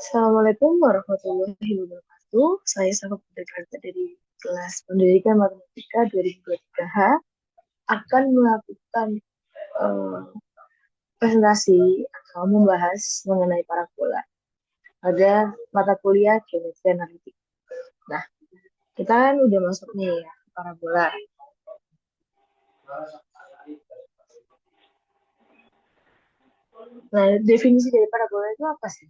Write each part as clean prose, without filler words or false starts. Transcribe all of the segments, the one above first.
Assalamualaikum warahmatullahi wabarakatuh. Saya Safa Putri Karta dari kelas Pendidikan Matematika 2023H akan melakukan eh, presentasi atau membahas mengenai parabola pada mata kuliah geometri analitik. Nah, kita kan udah masuk nih ya parabola. Nah, definisi dari parabola itu apa sih?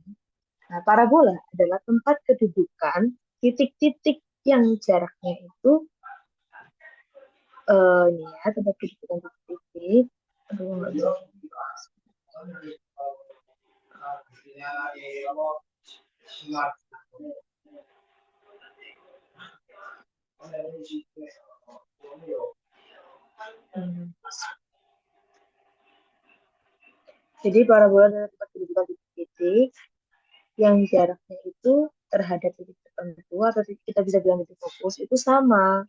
Nah, parabola adalah tempat kedudukan titik-titik yang jaraknya itu ini ya tempat kedudukan titik-titik. Aduh, nggak bisa. Hmm. Jadi parabola adalah tempat kedudukan titik-titik yang jaraknya itu terhadap titik tertentu atau kita bisa bilang titik fokus itu sama.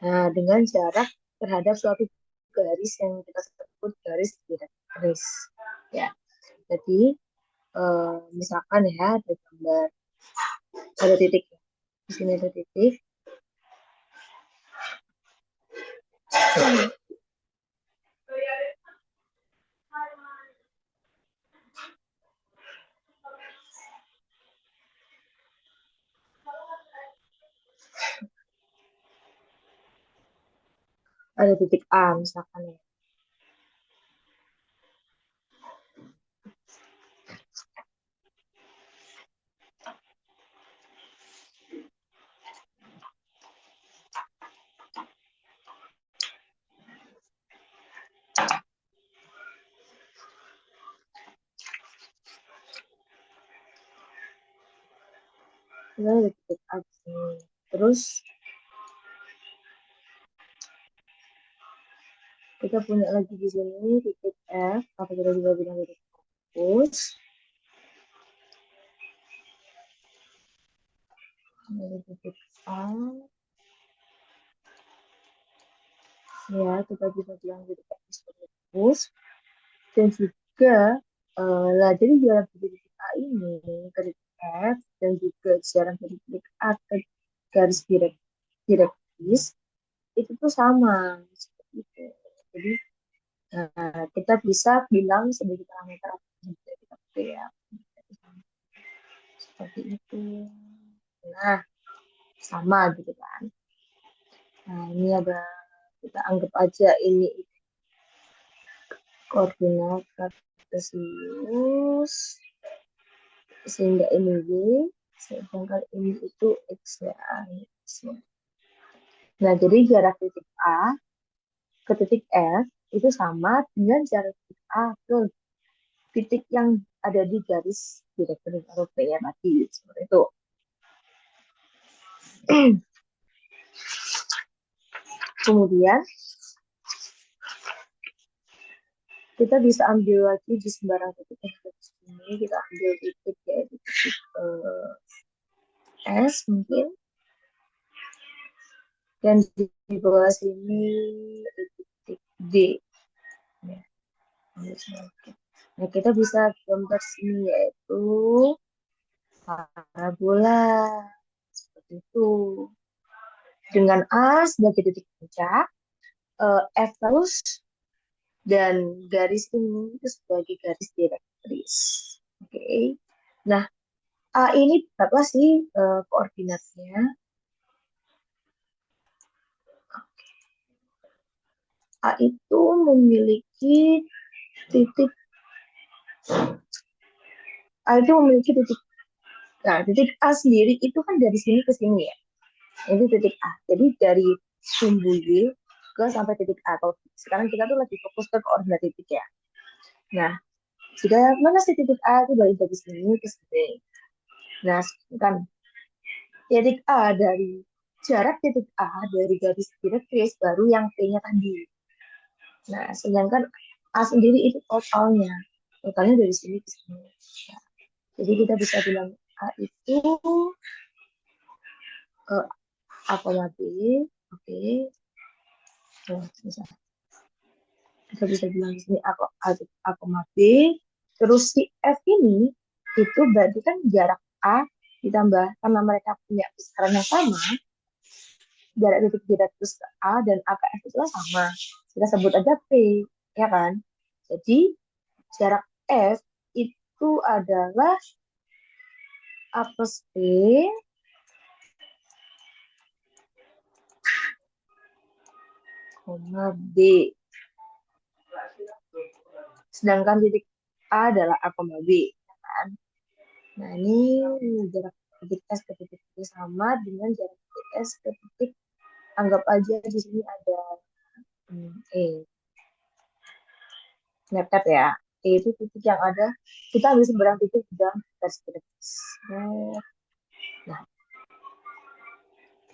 Nah, dengan jarak terhadap suatu garis yang kita sebut garis direktris. Ya, jadi misalkan ya ada gambar ada titik di sini ada titik. Ada titik A misalkan ya. Ini ada titik A di sini. Terus kita punya lagi di sini titik F atau kita juga bilang titik fokus. Ada titik A. Ya, kita bisa bilang titik F sebagai fokus. Dan juga lah jadi jarak dari titik A ini ke titik F dan juga jarak dari titik A ke garis direktis itu tuh sama seperti itu. Jadi kita bisa bilang sebagai parameter kita pakai ya seperti itu. Nah, sama gitu kan. Nah, ini ada kita anggap aja ini koordinat kartesius sehingga ini y sedangkan ini itu x ya. Nah, jadi jarak titik A ke titik F itu sama dengan jarak titik A ke titik yang ada di garis direktur atau P ya tadi seperti itu. Kemudian kita bisa ambil lagi di sembarang titik yang ada di sini. Kita ambil titik yaitu titik S mungkin. Dan di bawah sini titik D. Ya, nah, kita bisa gambar sini yaitu parabola seperti itu. Dengan A sebagai titik puncak, F terus dan garis ini itu sebagai garis direktris. Oke. Okay. Nah, A ini berapa sih koordinatnya? A itu memiliki titik A itu memiliki titik. Nah, titik A sendiri itu kan dari sini ke sini ya. Ini titik A. Jadi dari sumbu Y ke sampai titik A. Kalau sekarang kita tuh lagi fokus ke koordinat titik ya. Nah, jika mana sih titik A itu dari sini ke sini. Nah, kan titik A dari jarak titik A dari garis direktris baru yang P-nya tadi. Nah, sedangkan A sendiri itu totalnya. Totalnya dari sini ke sini. Nah, jadi kita bisa bilang A itu A, B. Oke. Nah, kita bisa bilang di sini A, B. Terus si F ini itu berarti kan jarak A ditambah karena mereka punya besaran yang sama, jarak titik J terus ke A dan A ke F itu kan sama. Kita sebut aja P, ya kan? Jadi jarak F itu adalah A plus P koma B. Sedangkan titik A adalah A, B. Kan? Nah, ini jarak titik S ke titik B sama dengan jarak titik S ke titik, anggap aja di sini ada E. Mepet ya. E itu titik yang ada, kita ambil seberang titik di dalam garis garis. Nah,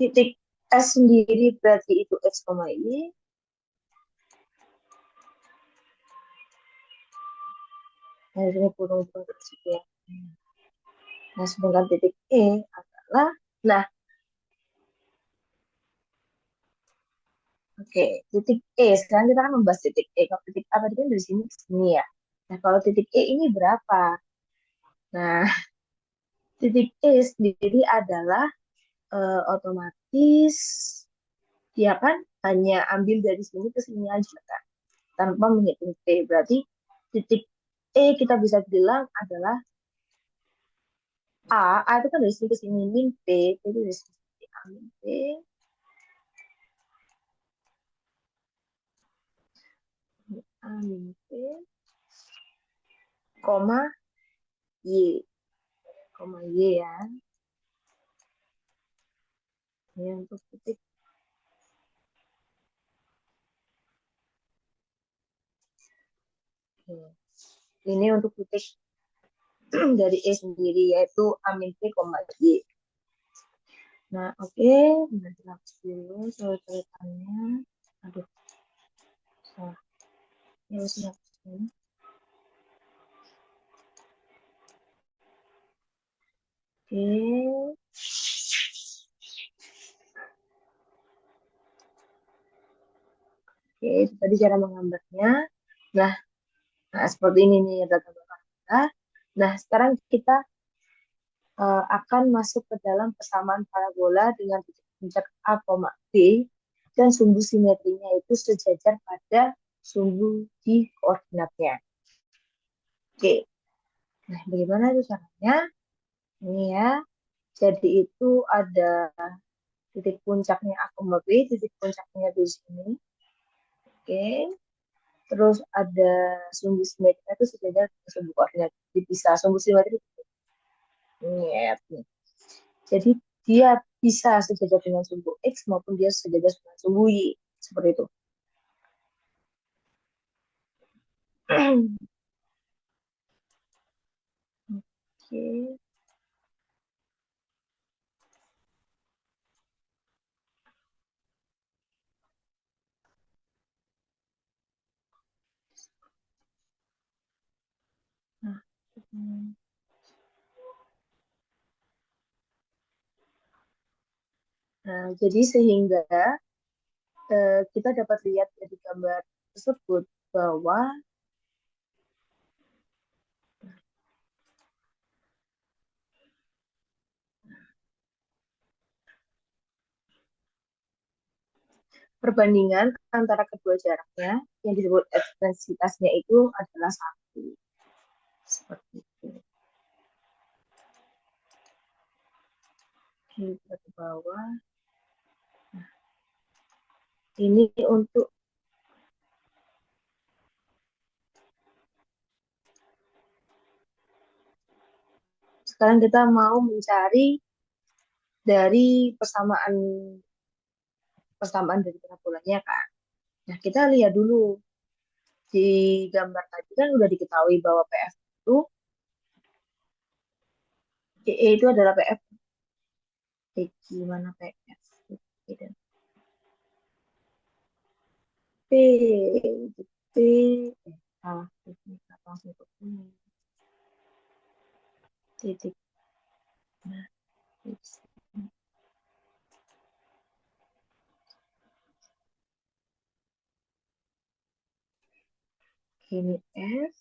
titik S sendiri berarti itu X, Y. Nah, ini kurung-kurung terus ya. Nah, sedangkan titik E adalah, nah, oke, titik E. Sekarang kita akan membahas titik E. Kalau titik A tadi kan dari sini ke sini ya. Nah, kalau titik E ini berapa? Nah, titik E sendiri adalah otomatis dia kan hanya ambil dari sini ke sini aja kan, tanpa menghitung P. Berarti titik E kita bisa bilang adalah A itu kan dari sini ke sini, min P, itu dari sini A min P, A min P, koma Y, koma Y ya. Ini untuk titik. Ini untuk titik dari E sendiri, yaitu A min P, koma Y. Nah, oke. Nanti hapus dulu coretannya. Aduh, salah. Ya, harus dihapus dulu. Oke. Oke, itu tadi cara menggambarnya. Nah, seperti ini nih ada gambaran kita. Nah, sekarang kita akan masuk ke dalam persamaan parabola dengan titik puncak A, B dan sumbu simetrinya itu sejajar pada sumbu di koordinatnya. Oke, nah bagaimana itu caranya? Ini ya, jadi itu ada titik puncaknya A, B, titik puncaknya di sini. Oke, terus ada sumbu simetrinya itu sejajar pada sumbu koordinat. Jadi bisa sumbu simetri ini ya. Jadi dia bisa sejajar dengan sumbu X maupun dia sejajar dengan sumbu Y. Seperti itu. Oke. Nah, jadi sehingga kita dapat lihat dari gambar tersebut bahwa perbandingan antara kedua jaraknya yang disebut ekstensitasnya itu adalah satu. Seperti itu. Kita ke bawah. Nah, ini untuk sekarang kita mau mencari dari persamaan dari parabolanya kan. Nah, kita lihat dulu di gambar tadi kan udah diketahui bahwa PF itu DE itu adalah PF. Gimana PF? dan P, P, salah, langsung ke sini. Titik. Nah, ini F,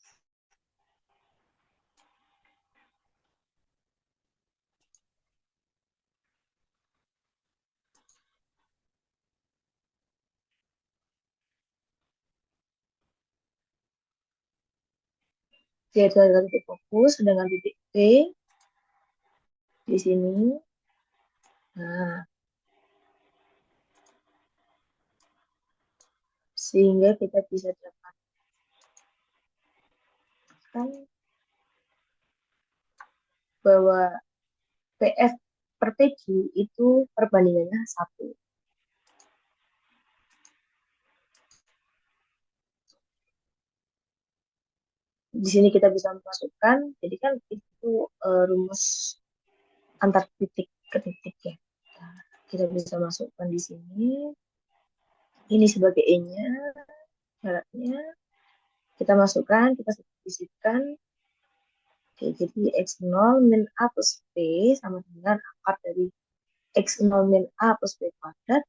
Dia adalah titik fokus, sedangkan titik P di sini. Nah, sehingga kita bisa dapatkan bahwa PF per PQ itu perbandingannya 1. Di sini kita bisa memasukkan, jadi kan itu rumus antar titik ke titik ya. Nah, kita bisa masukkan di sini. Ini sebagai E-nya, syaratnya. Kita masukkan, kita substitusikan. Oke, jadi X0 min A plus P sama dengan akar dari X0 min A plus P kuadrat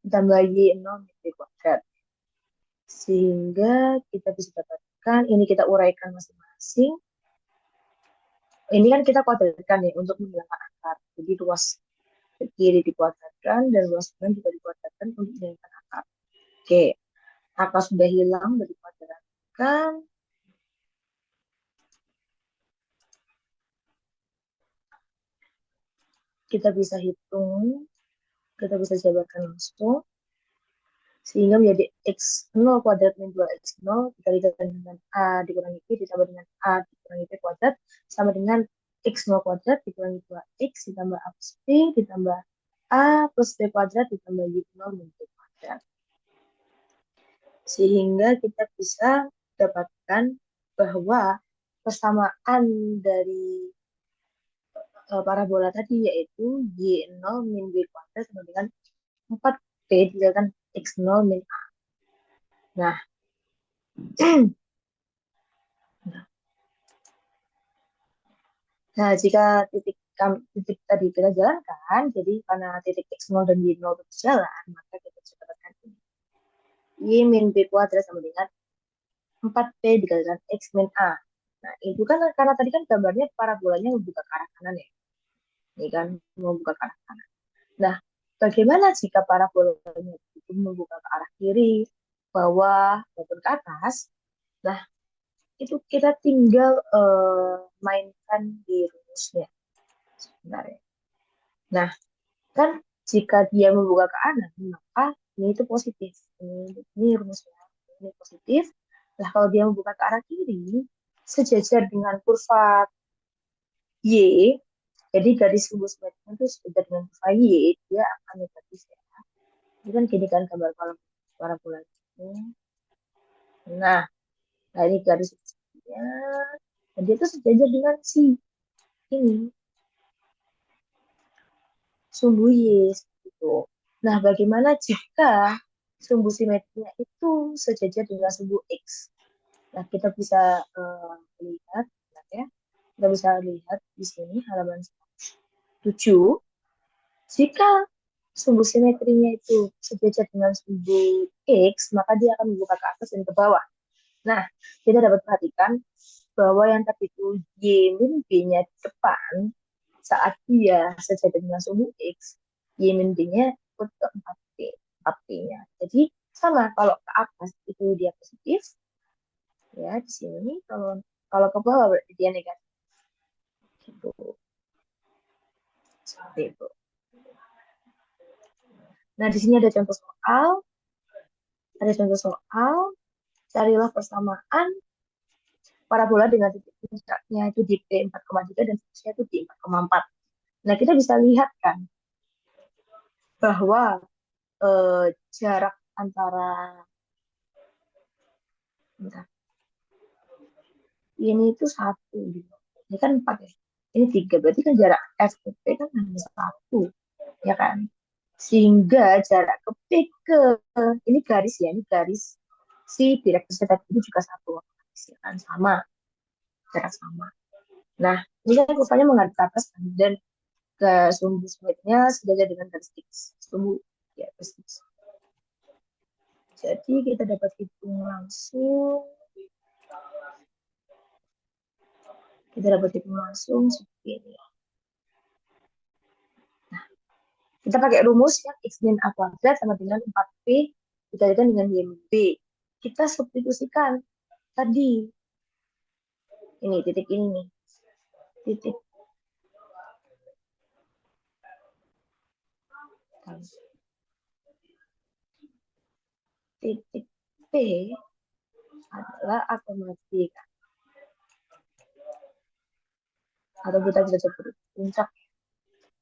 ditambah Y0 min P kuadrat. Sehingga kita bisa dapatkan, ini kita uraikan masing-masing. Ini kan kita kuadratkan ya untuk menghilangkan akar. Jadi luas kiri dikuadratkan dan luas kanan juga dikuadratkan untuk menghilangkan akar. Oke, akar sudah hilang dari kuadratkan. Kita bisa hitung, kita bisa jabarkan langsung. Sehingga menjadi X0 kuadrat min 2X0 dikalikan dengan A dikurangi P ditambah dengan A dikurangi P kuadrat sama dengan X0 kuadrat dikurangi 2X ditambah A plus P ditambah A plus P kuadrat ditambah Y0 min P kuadrat. Sehingga kita bisa dapatkan bahwa persamaan dari parabola tadi yaitu Y0 min B kuadrat sama dengan 4P dikalikan X0 min A. Nah, nah, jika titik tadi kita jalankan, jadi karena titik X0 dan Y0 berjalan, maka kita bisa dapatkan ini. Y min B kuadrat sama dengan 4P dikalikan X min A. Nah, itu kan karena tadi kan gambarnya parabolanya membuka ke arah kanan ya. Ini kan membuka ke arah kanan. Nah, bagaimana jika parabolanya itu membuka ke arah kiri, bawah, maupun ke atas? Nah, itu kita tinggal mainkan di rumusnya sebenarnya. Nah, kan jika dia membuka ke kanan, maka ini itu positif. Ini rumusnya. Ini positif. Nah, kalau dia membuka ke arah kiri, sejajar dengan kurva Y, jadi garis rumus simetrinya itu sejajar dengan kurva Y, dia akan negatif ya. Ini kan gini kan gambar parabola ini. Nah, ini garis rumusnya. Dan dia itu sejajar dengan si ini. Sumbu Y gitu. Nah, bagaimana jika sumbu simetrinya itu sejajar dengan sumbu X? Nah, kita bisa lihat ya. Kita bisa lihat di sini halaman 7. Jika sumbu simetrinya itu sejajar dengan sumbu X, maka dia akan membuka ke atas dan ke bawah. Nah, kita dapat perhatikan bahwa yang tadi itu Y min B-nya di depan saat dia sejajar dengan sumbu X, Y min B-nya ikut ke 4P, 4P-nya. Jadi sama, kalau ke atas itu dia positif, ya di sini, kalau kalau ke bawah berarti dia negatif. Gitu. Seperti itu. Nah, di sini ada contoh soal. Ada contoh soal. Carilah persamaan parabola dengan titik puncaknya itu di P4,3 dan titiknya itu di 4,4. Nah, kita bisa lihat kan bahwa jarak antara bentar, ini itu 1 gitu. Ini kan 4 ya. Ini 3, berarti kan jarak F ke P kan hanya 1, ya kan? Sehingga jarak ke P ke, ini garis ya, ini garis si direktur setat itu juga 1. Ya kan? Sama, jarak sama. Nah, ini kan kurvanya menghadap ke atas kan? Dan ke sumbu semetnya sejajar dengan garis X. Sumbu, ya, garis X. Jadi kita dapat hitung langsung. Kita dapat hitung langsung seperti ini. Nah, kita pakai rumus yang X min A kuadrat sama dengan 4P dikalikan dengan Y min B. Kita substitusikan tadi Ini titik ini nih. Titik titik P adalah akomodir, atau kita bisa sebut puncak.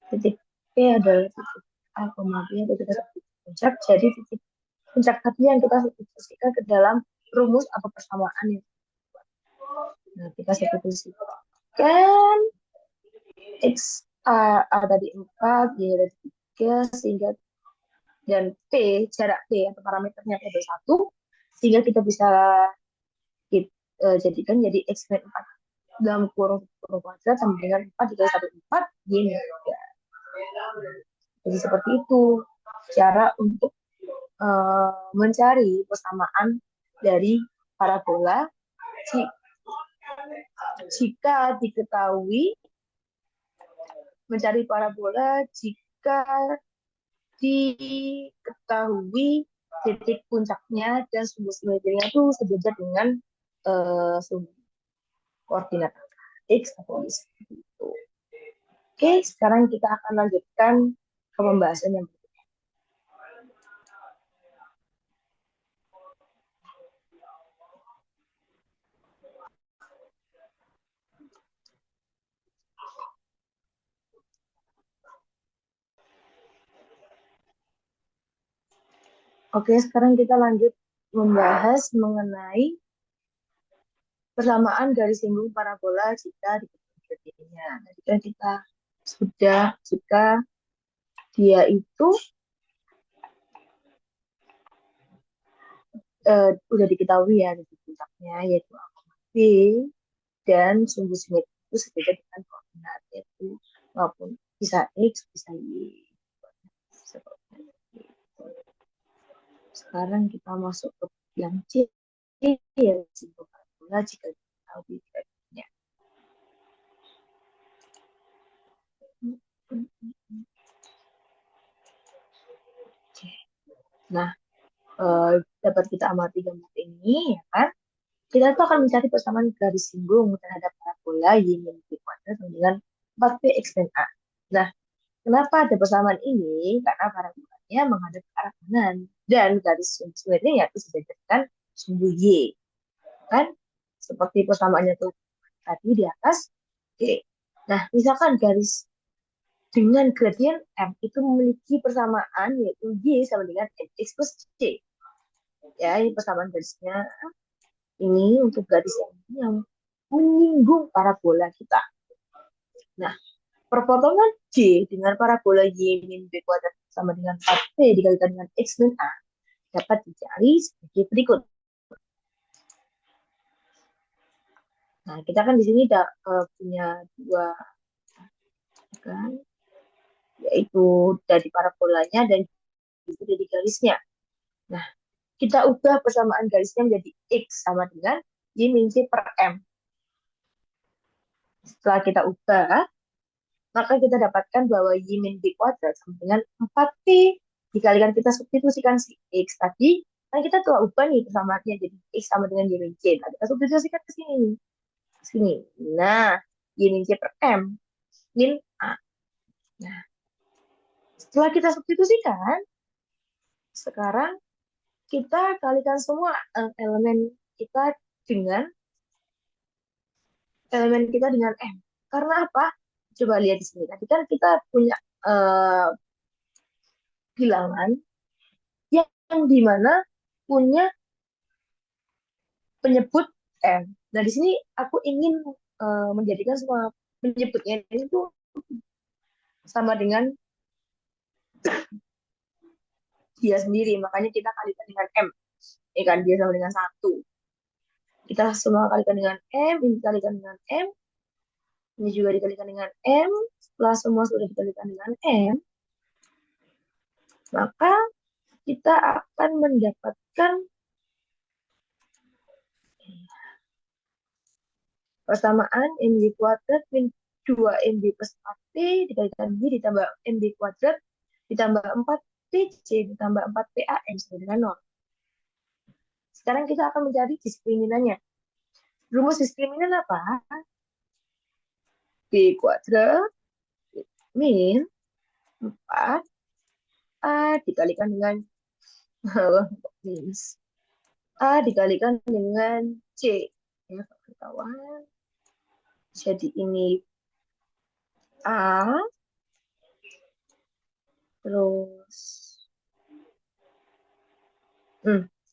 Titik P adalah titik akomodir, atau kita sebut puncak. Jadi titik puncak tadi yang kita substitusikan ke dalam rumus atau persamaan yang nah, kita substitusikan X A tadi 4, Y tadi 3, sehingga dan P, jarak P atau parameternya P 1, sehingga kita bisa jadikan jadi X min 4 dalam kurung kuadrat sama dengan 4 dikali 1, 4, Y min 3. Jadi seperti itu cara untuk mencari persamaan dari parabola jika diketahui mencari parabola jika diketahui titik puncaknya dan sumbu simetrinya itu sejajar dengan sumbu koordinat X atau Y seperti itu. Oke, sekarang kita akan lanjutkan ke pembahasan yang berikutnya. Oke, sekarang kita lanjut membahas mengenai persamaan garis singgung parabola jika diketahuinya. Tadi kan kita sudah jika dia itu udah diketahui ya titik puncaknya yaitu B dan sumbu simetri itu sejajar dengan koordinat yaitu maupun bisa X bisa Y. Sekarang kita masuk ke yang C ya simbol parabola jika diketahui grafiknya. Nah, dapat kita amati gambar ini, ya kan? Kita tuh akan mencari persamaan garis singgung terhadap parabola Y min B kuadrat dengan 4P X dan A. Nah, kenapa ada persamaan ini? Karena parabolanya menghadap ke arah kanan dan garis simetrinya itu sejajar dengan sumbu Y. Kan? Seperti persamaannya tuh tadi di atas. Oke. Nah, misalkan garis dengan gradien M itu memiliki persamaan yaitu Y sama dengan X plus C. Ya, ini persamaan garisnya ini untuk garis yang menyinggung parabola kita. Nah, perpotongan J dengan parabola Y min B kuadrat sama dengan 4P dikalikan dengan X min A dapat dicari sebagai berikut. Nah, kita kan di sini punya dua, kan, yaitu dari parabolanya dan juga dari garisnya. Nah, kita ubah persamaan garisnya menjadi X sama dengan Y min C per M. Setelah kita ubah, maka kita dapatkan bahwa Y min B kuadrat sama dengan 4P dikalikan kita substitusikan si X tadi, kan kita telah ubah nih persamaannya jadi X sama dengan Y min C. Nah, kita substitusikan ke sini. Sini. Nah, Y min C per M min A. Nah, setelah kita substitusikan, sekarang kita kalikan semua elemen kita dengan M. Karena apa? Coba lihat di sini. Tadi kan kita punya bilangan yang dimana punya penyebut M. Nah, di sini aku ingin menjadikan semua penyebutnya itu sama dengan dia sendiri. Makanya kita kalikan dengan M. Ya kan, dia sama dengan 1. Kita semua kalikan dengan M, ini dikalikan dengan M, ini juga dikalikan dengan M. Setelah semua sudah dikalikan dengan M, maka kita akan mendapatkan persamaan MB kuadrat min 2MB plus 4P dikalikan B ditambah MB kuadrat ditambah 4PC ditambah 4PAM sama dengan 0. Sekarang kita akan mencari diskriminannya. Rumus diskriminan apa? B kuadrat min 4 A dikalikan dengan minus A dikalikan dengan C. Ya, kawan. Jadi ini A terus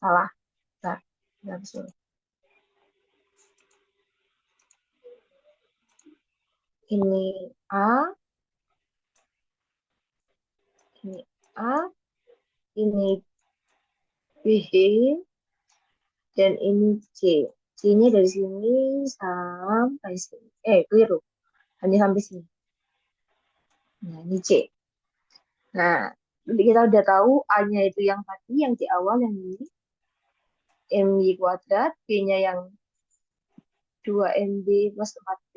salah. Nah, langsung. Ini A, ini A, ini B, dan ini C. C-nya dari sini sampai sini. Keliru. Hanya sampai sini. Nah, ini C. Nah, kita udah tahu A-nya itu yang tadi, yang di awal, yang ini. MY kuadrat, B-nya yang 2MB plus 4B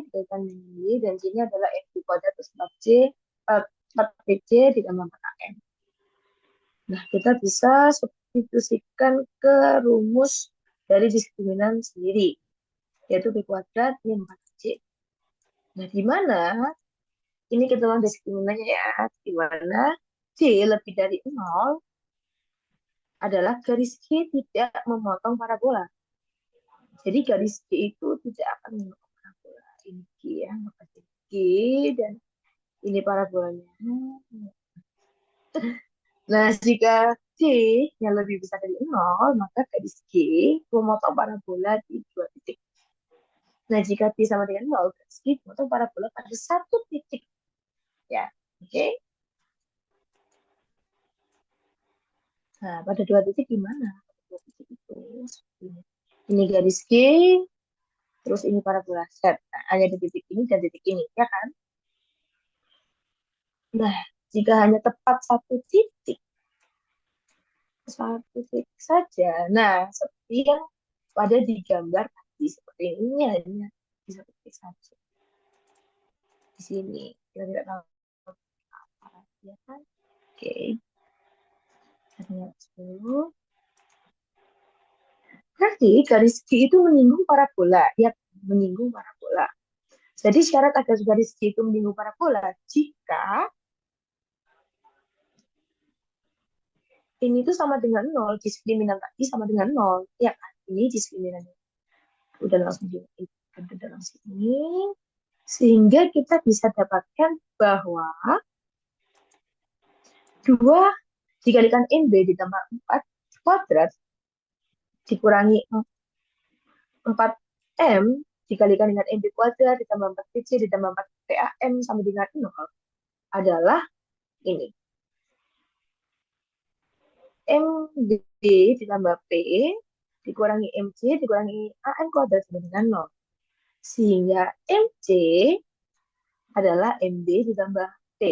dikalikan dengan Y, dan C-nya adalah MB kuadrat plus 4C, 4PC ditambah 4AM. Nah, kita bisa substitusikan ke rumus dari diskriminan sendiri, yaitu B kuadrat min 4C. Nah, di mana ini ketentuan diskriminannya ya, di mana C lebih dari 0 adalah garis G tidak memotong parabola. Jadi garis G itu tidak akan memotong parabola. Ini G ya, maka G dan ini parabolanya. Nah, jika G yang lebih besar dari 0, maka garis G memotong parabola di dua titik. Nah, jika G sama dengan 0, garis G memotong parabola pada satu titik. Ya, oke? Okay? Nah, pada dua titik gimana? Dua titik itu ini garis G, terus ini parabola Z. Nah, hanya di titik ini dan titik ini, ya kan? Nah, jika hanya tepat satu titik saja. Nah, seperti yang pada digambar tadi, seperti ini hanya di satu titik saja. Di sini kita tidak tahu apa, ya kan? Oke, kita lihat dulu. Berarti garis G itu menyinggung parabola, ya, menyinggung parabola. Jadi syarat agar garis G itu menyinggung parabola jika ini tuh sama dengan 0, diskriminan tadi sama dengan 0, ya kan? Ini diskriminannya. Udah langsung di dalam sini. Sehingga kita bisa dapatkan bahwa 2 dikalikan MB ditambah 4 kuadrat dikurangi 4M dikalikan dengan MB kuadrat ditambah 4PC ditambah 4PAM sama dengan 0 adalah ini. MB ditambah P dikurangi MC dikurangi AM kuadrat sama dengan 0. Sehingga MC adalah MB ditambah P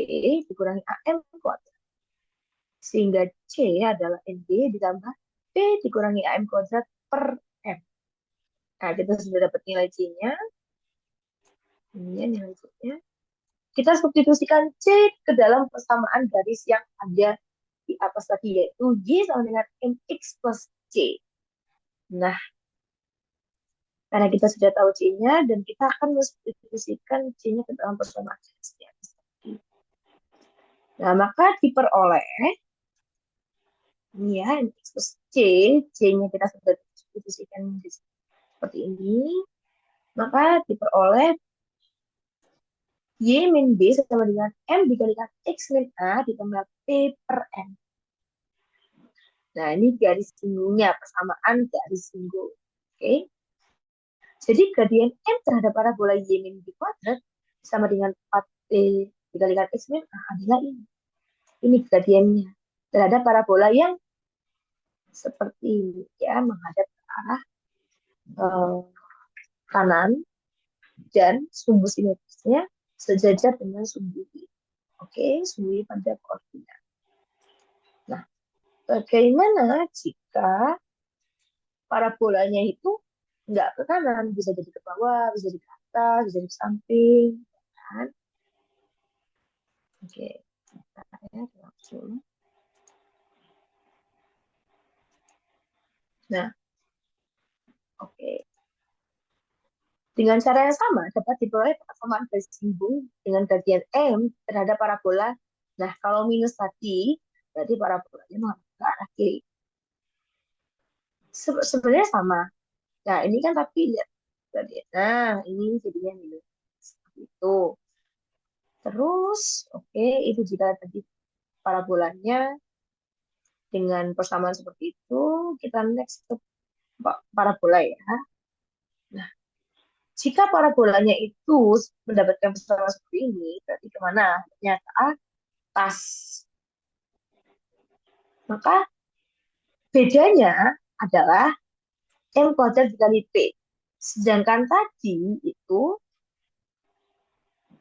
dikurangi AM kuadrat. Sehingga C adalah MB ditambah P dikurangi AM kuadrat per M. Nah, kita sudah dapat nilai C-nya. Ini nilai C-nya. Kita substitusikan C ke dalam persamaan garis yang ada di atas tadi, yaitu Y sama dengan MX plus C. Nah, karena kita sudah tahu C-nya, dan kita akan mensubstitusikan C-nya ke dalam persamaan garis yang atas tadi. Nah, maka diperoleh ini ya, MX plus C, C-nya kita sudah substitusikan seperti ini, maka diperoleh Y min B sama dengan M dikalikan X min A ditambah P per M. Nah, ini garis singgungnya, persamaan garis singgung. Oke. Jadi gradien M terhadap parabola Y min B kuadrat sama dengan 4P dikalikan X min A adalah ini. Ini gradiennya terhadap parabola yang seperti ini, ya, menghadap ke arah kanan dan sumbu simetrisnya sejajar dengan sumbu Y. Oke, sumbu Y pada koordinat. Nah, bagaimana jika parabolanya itu nggak ke kanan, bisa jadi ke bawah, bisa jadi ke atas, bisa jadi ke samping, kan? Oke, ya, langsung. Nah, oke. Dengan cara yang sama, dapat diperoleh persamaan garis singgung dengan gradien M terhadap parabola. Nah, kalau minus tadi, berarti parabolanya mengarah ke arah kiri. Sebenarnya sama. Nah, ini kan tapi lihat gradien. Nah, ini jadinya minus. Seperti itu. Terus, oke, itu jika tadi parabolanya dengan persamaan seperti itu, kita next ke parabola ya. Nah, jika parabolanya itu mendapatkan persamaan seperti ini, berarti kemana? Ternyata atas. Maka bedanya adalah M kuadrat dikali P. Sedangkan tadi itu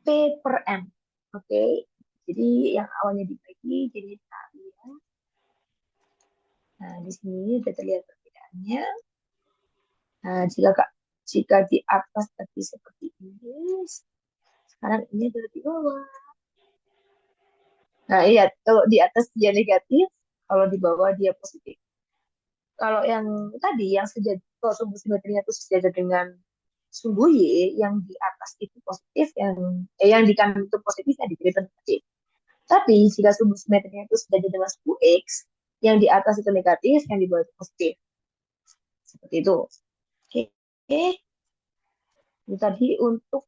P per M. Oke, jadi yang awalnya dibagi jadi dikali ya. Nah, di sini sudah terlihat perbedaannya. Nah, jika di atas tadi seperti ini, sekarang ini adalah di bawah. Nah, iya, kalau di atas dia negatif, kalau di bawah dia positif. Kalau yang tadi, yang sejajar, kalau sumbu simetrinya itu sejajar dengan sumbu Y, yang di atas itu positif, yang di kanan itu positif, yang di kiri itu negatif. Tapi jika sumbu simetrinya itu sejajar dengan sumbu X, yang di atas itu negatif, yang di bawah itu positif. Seperti itu. Oke. Ini tadi untuk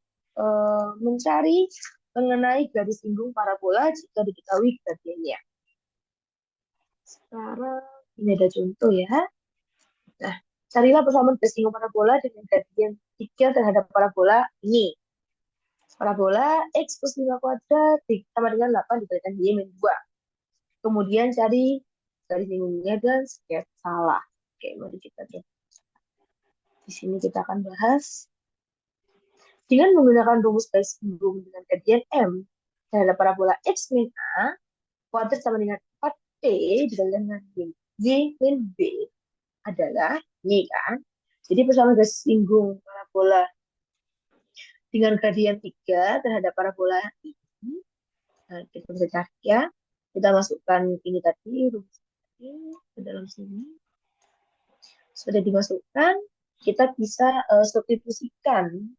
mencari mengenai garis singgung parabola jika diketahui gradiennya. Sekarang ini ada contoh ya. Nah, carilah persamaan garis singgung parabola dengan gradien 3 terhadap parabola ini. Parabola X plus 5 kuadrat sama dengan 8 dikalikan Y min 2. Kemudian cari garis singgungnya dan sketsa salah. Oke, mari kita coba. Di sini kita akan bahas dengan menggunakan rumus garis singgung dengan gradien M terhadap parabola X min A kuadrat sama dengan 4P dikalikan dengan Y min B adalah ini kan. Jadi persamaan garis singgung parabola dengan gradien 3 terhadap parabola ini. Nah, kita bisa cari ya. Kita masukkan ini tadi, rumus ini ke dalam sini. Sudah dimasukkan, kita bisa substitusikan.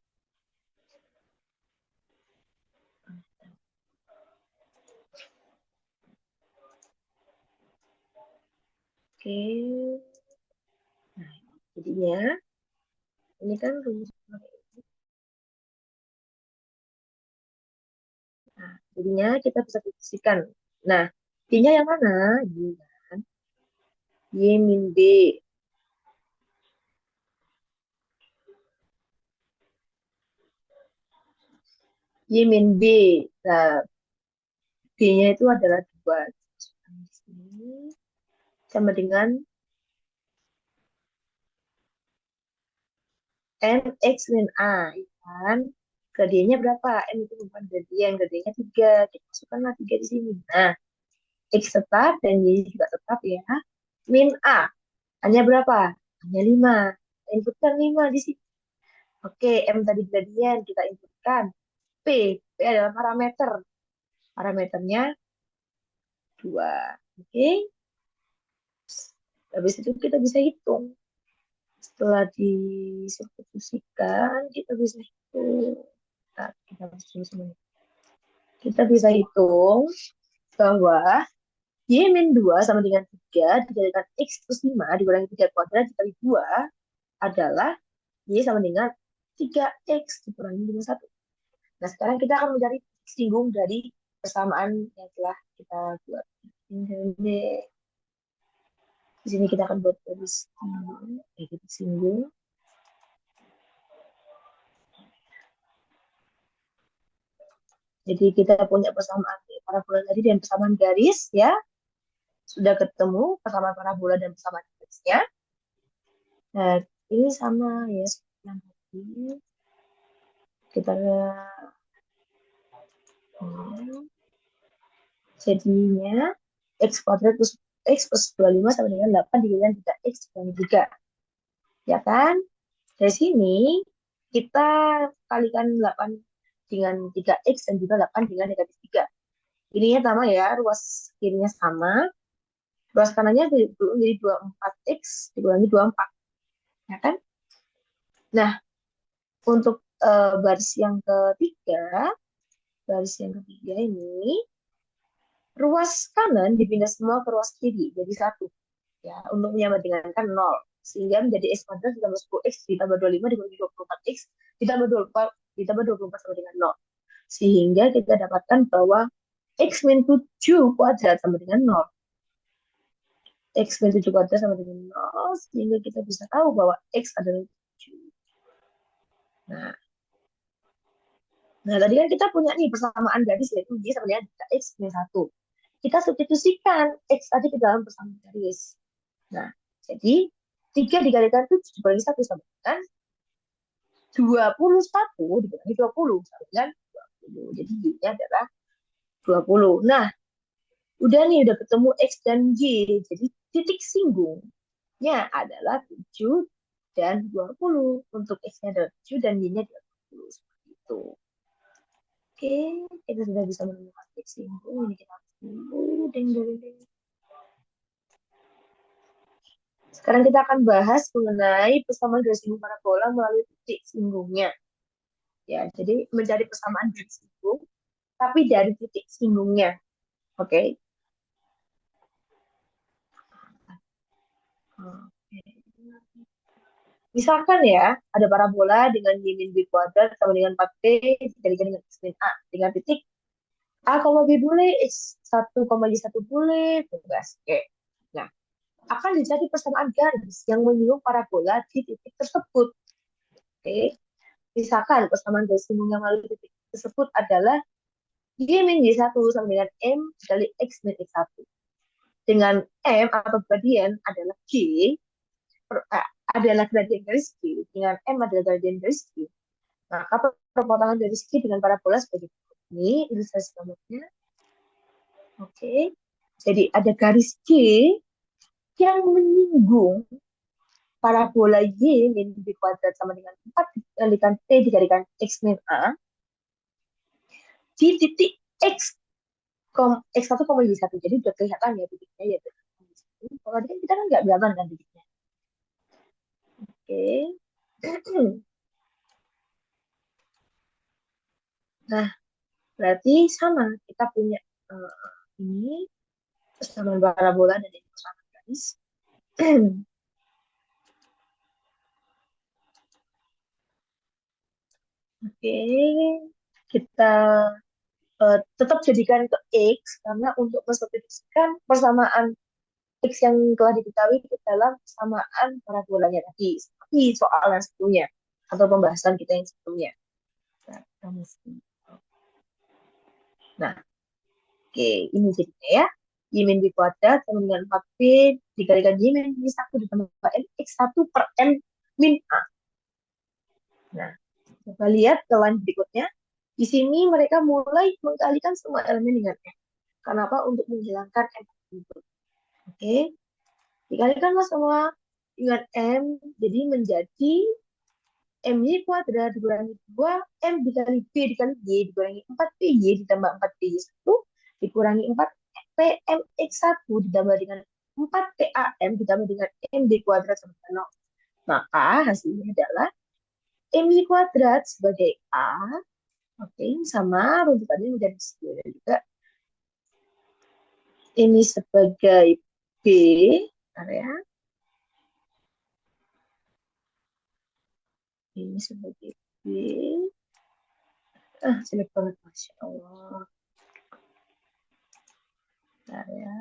Oke. Nah, jadinya ini kan rumus. Nah, jadinya kita bisa substitusikan. Nah, Y-nya yang mana? Y kan? Y min B. Y min B. Nah, B-nya itu adalah 2. Masukkan di sini. Sama dengan MX min A. Ya kan? Gradiennya berapa? M itu bukan gradien. Gradiennya 3. Kita masukkanlah 3 di sini. Nah, X tetap dan Y juga tetap ya. Min A. Hanya berapa? Hanya 5. Kita inputkan 5 di sini. Oke, M tadi gradien. Kita inputkan. P adalah parameter. Parameternya 2. Oke. Habis itu kita bisa hitung. Setelah disubstitusikan, kita bisa hitung. Nah, kita bisa hitung bahwa Y min 2 sama dengan 3 dikalikan X plus 5 dikurangi 3 kuadrat dikali 2 adalah Y sama dengan 3X dikurangi dengan 1. Nah, sekarang kita akan mencari singgung dari persamaan yang telah kita buat. Ini di sini kita akan buat garis singgung. Jadi kita punya persamaan parabola tadi dan persamaan garis ya. Sudah ketemu persamaan parabola dan persamaan garisnya. Nah, ini sama ya seperti yang tadi. Kita jadinya X kuadrat plus X plus 25 sama dengan 8 dikalikan 3X dikurangi 3. Ya kan? Dari sini kita kalikan 8 dengan 3X dan juga 8 dengan negatif 3. Ininya sama ya, ruas kirinya sama. Ruas kanannya jadi 24X dikurangi 24. Ya kan? Nah, Untuk baris yang ketiga, ini, ruas kanan dipindah semua ke ruas kiri, jadi satu. Ya, untuk menyamakan 0. Sehingga menjadi X kuadrat ditambah 10X ditambah 25 dikurangi 24X ditambah 24, ditambah 24 sama dengan 0. Sehingga kita dapatkan bahwa X min 7 kuadrat sama dengan 0. X min 7 kuadrat sama dengan 0. Sehingga kita bisa tahu bahwa X adalah 7. Nah, tadi kan kita punya nih persamaan garis, yaitu Y sama dengan X min 1. Kita substitusikan X tadi ke dalam persamaan garis. Nah, jadi 3 dikalikan 7 dikurangi 1 sama dengan 21 dikurangi 20 sama dengan 20. Jadi Y-nya adalah 20. Nah, udah nih, udah ketemu X dan Y. Jadi titik singgungnya adalah 7 dan 20. Untuk X-nya adalah 7 dan Y-nya adalah 20. Seperti itu. Oke, kita sudah bisa menemukan titik singgung. Ini kita tunggu. Ding, ding, ding. Sekarang kita akan bahas mengenai persamaan garis singgung parabola melalui titik singgungnya. Ya, jadi mencari persamaan garis singgung, tapi dari titik singgungnya. Oke. Misalkan ya, ada parabola dengan y min b kuadrat sama dengan 4b dikalikan dengan x min a. Dengan titik a, b boleh, x1, y1 boleh, bebas. Oke. Nah, akan dicari persamaan garis yang menyinggung parabola di titik tersebut. Oke. Misalkan persamaan garis singgungnya melalui titik tersebut adalah y min y1 sama dengan m dikali x min x1. Dengan m atau gradien adalah g, adalah gradien garis G, dengan M adalah gradien garis G. Maka perpotongan garis G dengan parabola sebagai berikut. Ini ilustrasi gambarnya. Oke. Jadi ada garis G yang menyinggung parabola Y min B kuadrat sama dengan 4 dikalikan T dikalikan X min A di titik X, X1, Y1. Jadi udah kelihatan ya titiknya ya. Kalau tadi kan kita kan nggak kelihatan kan titiknya. Oke. Nah, berarti sama, kita punya ini persamaan parabola dan ini persamaan garis. Oke, kita tetap jadikan ke X, karena untuk mensubstitusikan persamaan X yang telah diketahui ke dalam persamaan parabolanya tadi, seperti soal yang sebelumnya, atau pembahasan kita yang sebelumnya. Nah, oke, ini jadinya ya. Y min B kuadrat sama dengan 4B dikalikan Y min B1 ditambah M X1 per M min A. Nah, coba lihat ke line berikutnya. Di sini mereka mulai mengkalikan semua elemen dengan M. Kenapa? Untuk menghilangkan M input. Oke. Dikalikanlah semua dengan M, jadi menjadi MY kuadrat dikurangi 2, M dikali B dikali Y dikurangi 4PY ditambah 4PY1 dikurangi 4 PMX1 ditambah dengan 4 PAM ditambah dengan MB kuadrat sama dengan 0. Maka hasilnya adalah MY kuadrat sebagai A, oke, sama runtutannya menjadi 10 dan juga ini sebagai B, area, ini sebagai B, jelek banget, Masya Allah. Area,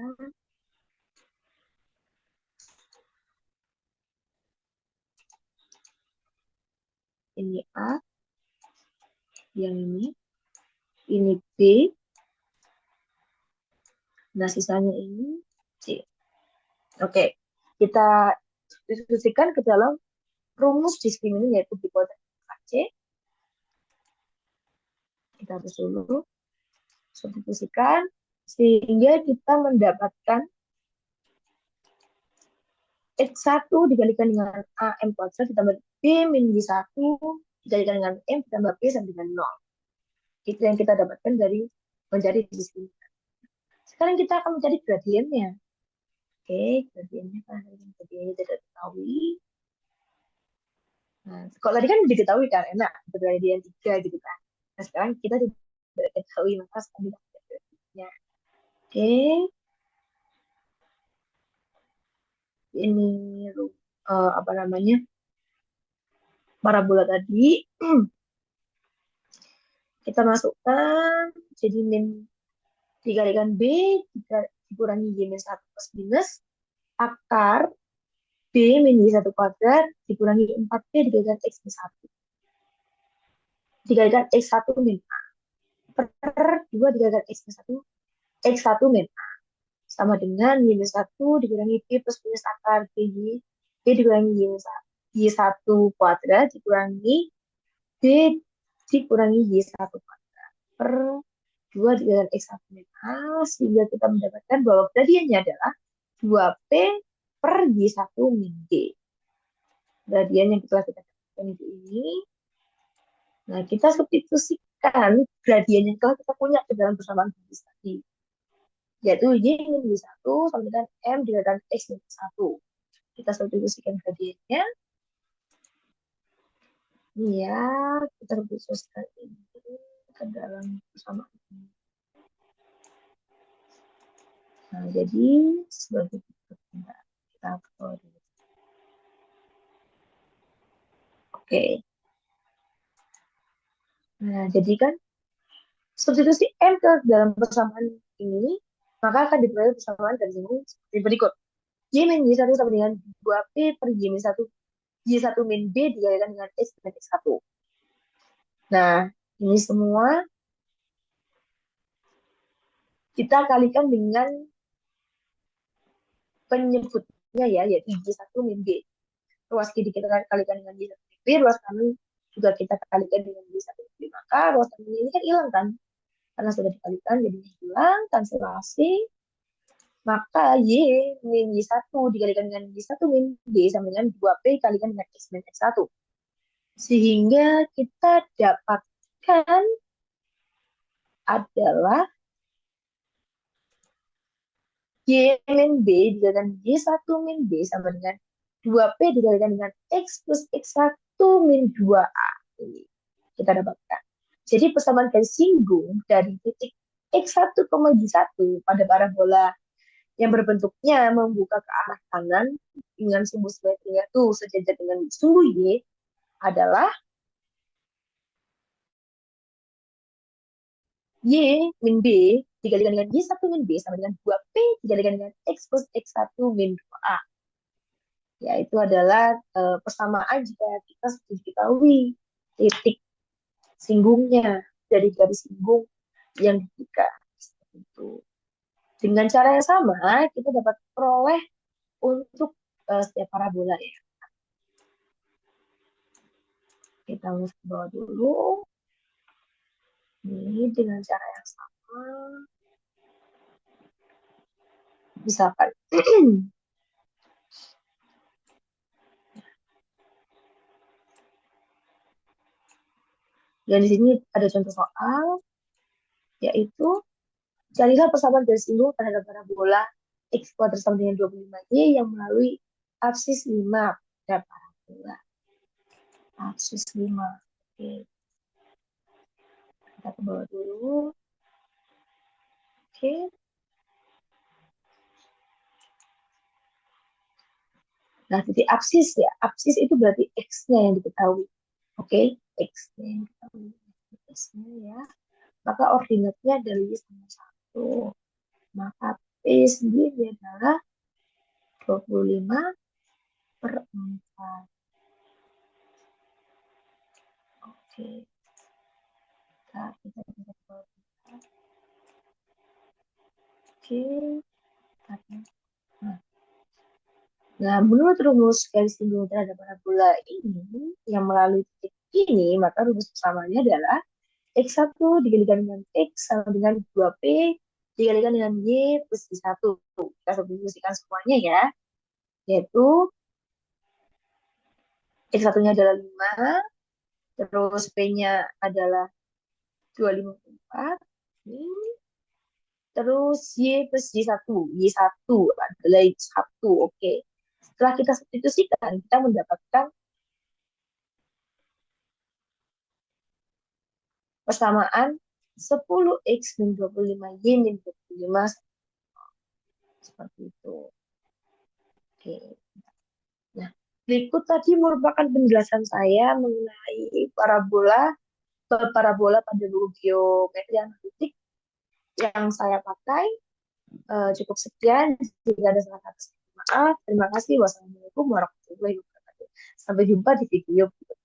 ini A, yang ini B, nah sisanya ini C. Oke, kita diskusikan ke dalam rumus diskriminasi yaitu B kuadrat C. Kita hapus dulu, substitusikan, sehingga kita mendapatkan X1 dikalikan dengan AM kuadrat ditambah B min B1 dikalikan dengan M ditambah B sama dengan 0. Itu yang kita dapatkan dari mencari diskriminasi. Sekarang kita akan mencari gradiennya. Oke, gradiennya kan gradiennya tidak diketahui. Nah, kalau tadi kan diketahui kan enak bergradient 3 gitu kan. Nah, sekarang kita tidak ketahui maka sekarang kita gradiennya. Oke, ini apa namanya parabola tadi kita masukkan jadi min dikalikan b dikurangi y minus 1 plus minus akar b min y 1 kuadrat dikurangi 4b dikalikan x minus 1 dikalikan x1 min a per 2 dikalikan x minus 1 x1 min a sama dengan minus 1 dikurangi b plus minus akar b dikurangi y1 kuadrat dikurangi b dikurangi y1 kuadrat per 2 dikalikan x1 min a sehingga kita mendapatkan bahwa gradiennya adalah 2p per y1 min d. Gradien yang telah kita dapatkan itu ini. Nah, kita substitusikan gradien yang telah kita punya ke dalam persamaan garis tadi. Yaitu y min y1 sama dengan m dikalikan x min 1. Kita substitusikan gradiennya. Ya, kita substitusikan ini ke dalam persamaan ini. Nah, jadi sebagai berikut kita upload. Oke. Nah, jadi kan substitusi M ke dalam persamaan ini, maka akan diperoleh persamaan dari sini seperti berikut. Y min Y1 sama dengan 2P per Y min 1, Y1 min B dikalikan dengan X min X1. Nah, ini semua kita kalikan dengan penyebutnya ya, yaitu Y1 min B. Ruas kiri kita kalikan dengan Y1 min B, ruas kanan juga kita kalikan dengan Y1 min B. Maka ruas kanan ini kan hilang kan? Karena sudah dikalikan, jadinya hilang, kanselasi. Maka Y min Y1 dikalikan dengan Y1 min B sama dengan 2P dikalikan dengan X min X1. Sehingga kita dapatkan adalah Y min B dikalikan Y1 min B sama dengan 2P dikalikan dengan X plus X1 min 2A. Ini kita dapatkan. Jadi persamaan garis singgung dari titik X1, Y1 pada parabola yang berbentuknya membuka ke arah kanan dengan sumbu simetrinya itu sejajar dengan sumbu Y adalah Y min B dikalikan dengan Y1 min B sama dengan 2P dikalikan dengan X plus X1 min 2A. Ya, itu adalah persamaan jika kita sudah diketahui titik singgungnya dari garis singgung yang diberikan. Itu. Dengan cara yang sama, kita dapat peroleh untuk setiap parabola ya. Kita harus ke bawah dulu. Ini dengan cara yang sama. Misalkan. Dan di sini ada contoh soal, yaitu carilah persamaan garis singgung terhadap parabola X kuadrat sama dengan 25Y yang melalui absis 5 pada parabola. Absis 5. Oke. Kita ke bawah dulu. Oke. Nah, titik absis ya. Absis itu berarti X-nya yang diketahui. Oke, X-nya yang diketahui. X-nya ya. Maka ordinatnya dari Y sama 1. Maka P sendiri adalah 25 per 4. Oke. Kita bisa buat. Oke. Nah, menurut rumus garis singgung terhadap parabola ini yang melalui titik ini, maka rumus persamaannya adalah X1 dikalikan dengan X sama dengan 2P dikalikan dengan Y plus Y1. Kita substitusikan semuanya ya. Yaitu X1-nya adalah 5, terus P-nya adalah 254, terus Y plus Y1. Y1 adalah Y1, oke. Setelah kita substitusikan, kita mendapatkan persamaan 10x min 25 y min 25 seperti itu. Oke. Nah, berikut tadi merupakan penjelasan saya mengenai parabola pada buku geometri analitik yang saya pakai. Cukup sekian. Jika ada salah kata, maaf. Terima kasih. Wassalamualaikum warahmatullahi wabarakatuh. Sampai jumpa di video berikutnya.